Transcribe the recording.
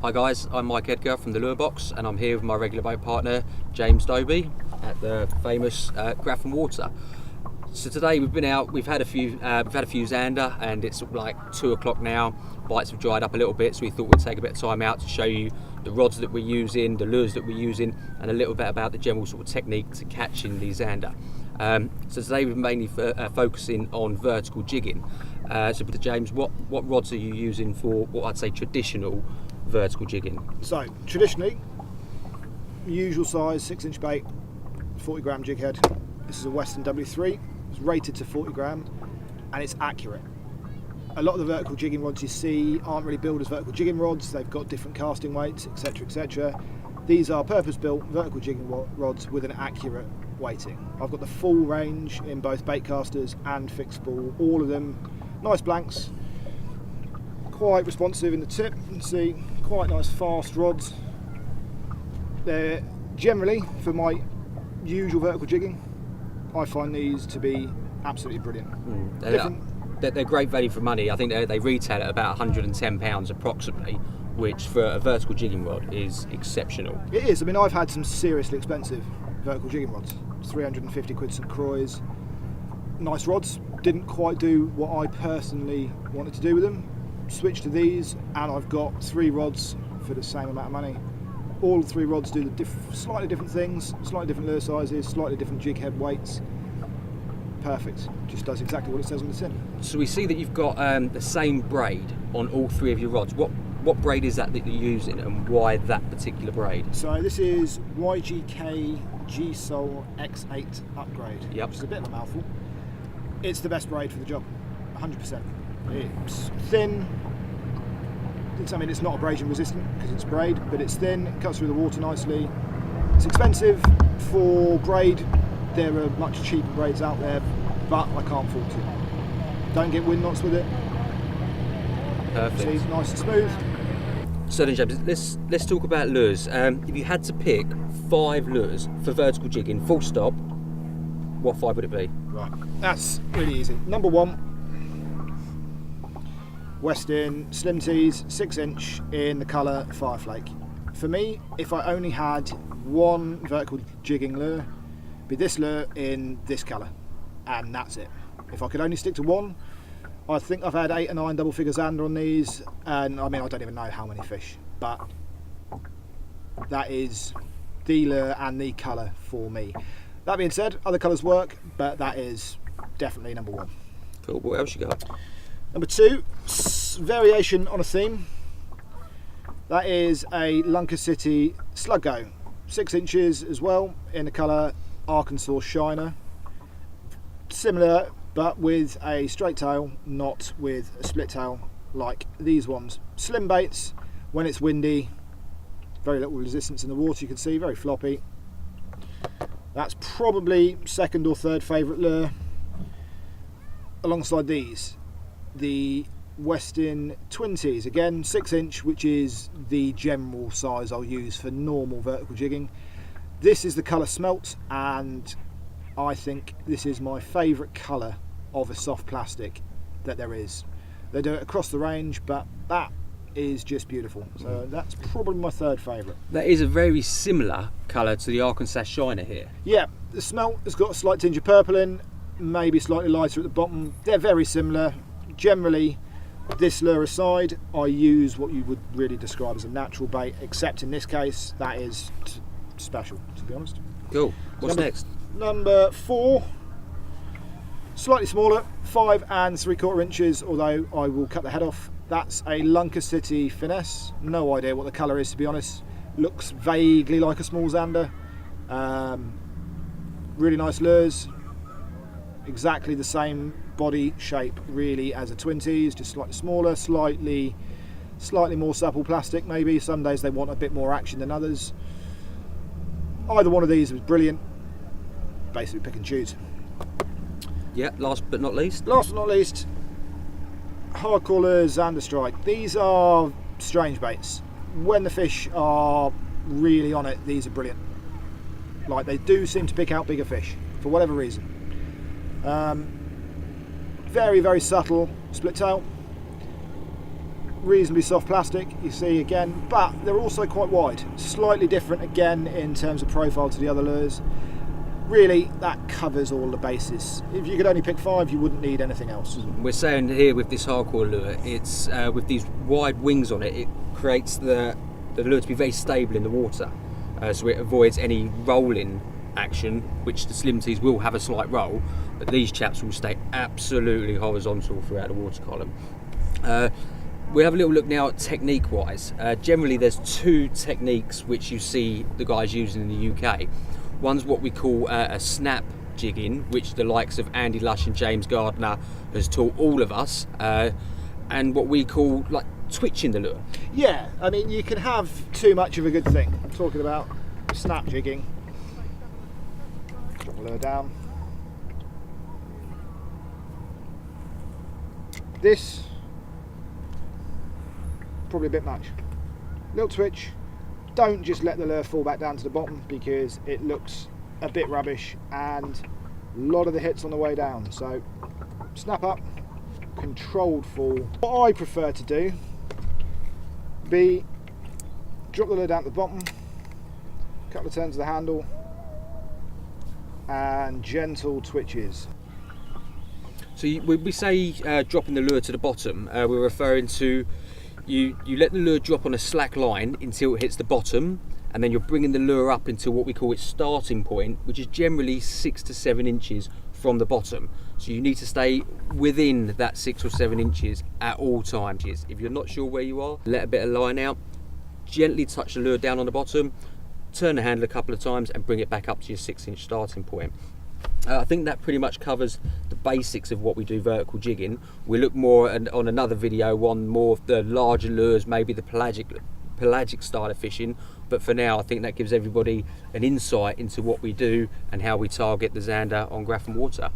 Hi guys, I'm Mike Edgar from TheLureBox, and I'm here with my regular boat partner James Dobie at the famous Grafham Water. So today we've been out, we've had a few Zander, and it's like 2 o'clock now. Bites have dried up a little bit, so we thought we'd take a bit of time out to show you the rods that we're using, the lures that we're using, and a little bit about the general sort of technique to catching these Zander. So today we're mainly focusing on vertical jigging. So James, what rods are you using for what I'd say traditional vertical jigging? So traditionally, usual size 6-inch bait, 40 gram jig head. This is a Western W3. It's rated to 40 gram and it's accurate. A lot of the vertical jigging rods you see aren't really built as vertical jigging rods. They've got different casting weights, etc, etc. These are purpose-built vertical jigging rods with an accurate weighting. I've got the full range in both bait casters and fixed spool, all of them nice blanks, quite responsive in the tip. You can see quite nice fast rods. They're generally, for my usual vertical jigging, I find these to be absolutely brilliant. They're great value for money. I think they retail at about £110 approximately, which for a vertical jigging rod is exceptional. It is. I mean, I've had some seriously expensive vertical jigging rods, 350 quid St. Croix. Nice rods, didn't quite do what I personally wanted to do with them. Switched to these and I've got 3 rods for the same amount of money. All 3 rods do the slightly different things, slightly different lure sizes, slightly different jig head weights. Perfect, just does exactly what it says on the tin. So we see that you've got the same braid on all 3 of your rods. What braid is that you're using, and why that particular braid? So this is YGK G-Sol X8 upgrade, Yep. which is a bit of a mouthful. It's the best braid for the job, 100%. It's thin. I mean, it's not abrasion resistant because it's braid, but it's thin, it cuts through the water nicely. It's expensive for braid. There are much cheaper braids out there, but I can't fault it. Don't get wind knots with it. Perfect. See, it's nice and smooth. So then, James, let's talk about lures. If you had to pick 5 lures for vertical jigging, full stop, what 5 would it be? Right, that's really easy. Number 1, Western Slim Tees, 6-inch in the colour Fireflake. For me, if I only had one vertical jigging lure, it'd be this lure in this colour, and that's it. If I could only stick to one, I think I've had 8 or 9 double figure Zander on these, and I mean, I don't even know how many fish, but that is the lure and the colour for me. That being said, other colours work, but that is definitely number 1. Cool. What else you got? Number 2, variation on a theme. That is a Lunker City Sluggo, 6 inches as well, in the colour Arkansas Shiner. Similar, but with a straight tail, not with a split tail like these ones. Slim baits when it's windy, very little resistance in the water, you can see, very floppy. That's probably 2nd or 3rd favourite lure. Alongside these, the Western Twin Tees, again 6-inch, which is the general size I'll use for normal vertical jigging. This is the colour Smelt, and I think this is my favourite colour of a soft plastic that there is. They do it across the range, but that is just beautiful. So that's probably my 3rd favourite. That is a very similar colour to the Arkansas Shiner here. Yeah, the Smelt has got a slight tinge of purple in, maybe slightly lighter at the bottom. They're very similar. Generally, this lure aside, I use what you would really describe as a natural bait, except in this case, that is special, to be honest. Cool. What's next? Number 4, slightly smaller, 5 3/4 inches, although I will cut the head off. That's a Lunker City Finesse. No idea what the colour is, to be honest. Looks vaguely like a small Zander. Really nice lures. Exactly the same body shape really as a Twin Tees, just slightly smaller, slightly more supple plastic maybe. Some days they want a bit more action than others. Either one of these was brilliant. Basically pick and choose. Yeah, last but not least, hardcore lures, Zander Strike. These are strange baits. When the fish are really on it, these are brilliant. Like, they do seem to pick out bigger fish for whatever reason. Very, very subtle split tail. reasonably soft plastic, you see again, but they're also quite wide. Slightly different again in terms of profile to the other lures. Really, that covers all the bases. If you could only pick 5, you wouldn't need anything else. We're saying here with this hardcore lure, it's with these wide wings on it, it creates the lure to be very stable in the water. So it avoids any rolling action, which the slim tees will have a slight roll, but these chaps will stay absolutely horizontal throughout the water column. We'll have a little look now at technique wise. Generally there's 2 techniques which you see the guys using in the UK. One's what we call a snap jigging, which the likes of Andy Lush and James Gardner has taught all of us, and what we call like twitching the lure. Yeah, I mean, you can have too much of a good thing. I'm talking about snap jigging. Drop the lure down. This, probably a bit much. Little twitch. Don't just let the lure fall back down to the bottom, because it looks a bit rubbish and a lot of the hits on the way down. So snap up, controlled fall. What I prefer to do, drop the lure down to the bottom, couple of turns of the handle, and gentle twitches. So when we say dropping the lure to the bottom, we're referring to you let the lure drop on a slack line until it hits the bottom, and then you're bringing the lure up until what we call its starting point, which is generally 6 to 7 inches from the bottom. So you need to stay within that 6 or 7 inches at all times. If you're not sure where you are, let a bit of line out, gently touch the lure down on the bottom, turn the handle a couple of times and bring it back up to your 6-inch starting point. I think that pretty much covers the basics of what we do vertical jigging. We'll look more on another video on more of the larger lures, maybe the pelagic style of fishing, but for now I think that gives everybody an insight into what we do and how we target the Zander on Grafham Water.